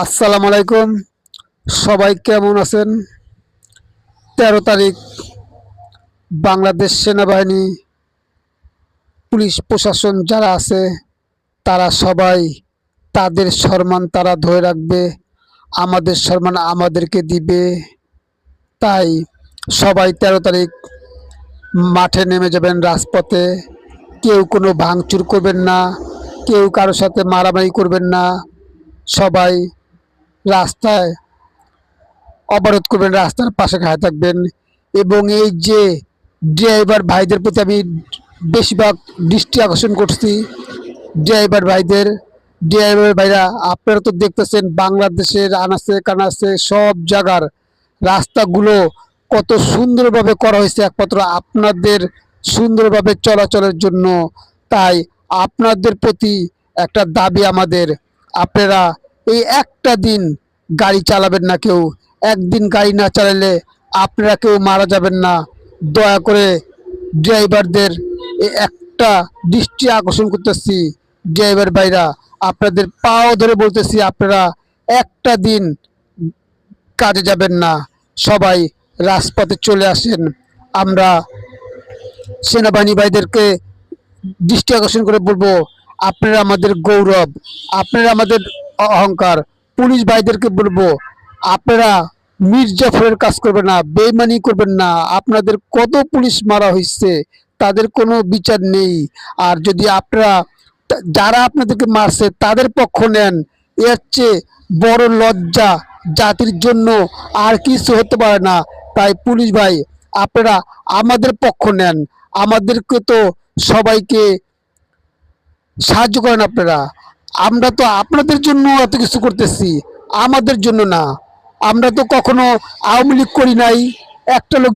আসসালামু আলাইকুম। সবাই কেমন আছেন? 13 তারিখ বাংলাদেশ সেনাবাহিনী, পুলিশ প্রশাসন যারা আছে তারা সবাই তাদের সম্মান তারা ধরে রাখবে, আমাদের সম্মান আমাদেরকে দিবে। তাই সবাই 13 তারিখ মাঠে নেমে যাবেন, রাজপথে। কেউ কোনো ভাঙচুর করবেন না, কেউ কারোর সাথে মারামারি করবেন না। সবাই রাস্তায় অবরোধ করবেন, রাস্তার পাশে খাড়া থাকবেন। এবং এই যে ড্রাইভার ভাইদের প্রতি আমি বেশিরভাগ দৃষ্টি আকর্ষণ করছি, ড্রাইভার ভাইরা, আপনারা তো দেখতেছেন বাংলাদেশের আনাচে কানাচে সব জায়গার রাস্তাগুলো কত সুন্দরভাবে করা হয়েছে একমাত্র আপনাদের সুন্দরভাবে চলাচলের জন্য। তাই আপনাদের প্রতি একটা দাবি আমাদের, আপনারা এই একটা দিন গাড়ি চালাবেন না কেউ। একদিন গাড়ি না চালালে আপনারা কেউ মারা যাবেন না। দয়া করে ড্রাইভারদের একটা দৃষ্টি আকর্ষণ করতেছি, ড্রাইভার ভাইরা আপনাদের পাও ধরে বলতেছি, আপনারা একটা দিন কাজে যাবেন না, সবাই রাজপথে চলে আসেন। আমরা সেনাবাহিনী ভাইদেরকে দৃষ্টি আকর্ষণ করে বলবো, আপনারা আমাদের গৌরব, আপনারা আমাদের অহংকার। পুলিশ ভাইদেরকে বলবো, আপনারা মির্জাফরের কাজ করবেন না, বেইমানি করবেন না। আপনাদের কত পুলিশ মারা হয়েছে, তাদের কোনো বিচার নেই। আর যদি আপনারা যারা আপনাদেরকে মারছে তাদের পক্ষ নেন, এর চেয়ে বড় লজ্জা জাতির জন্য আর কিছু হতে পারে না। তাই পুলিশ ভাই, আপনারা আমাদের পক্ষ নেন। আমাদেরকে তো সবাইকে সাহায্য করেন আপনারা। আমরা তো আপনাদের জন্য এত কিছু করতেছি, আমাদের জন্য না। আমরা তো কখনো আওয়ামী লীগ করি নাই, একটা লোক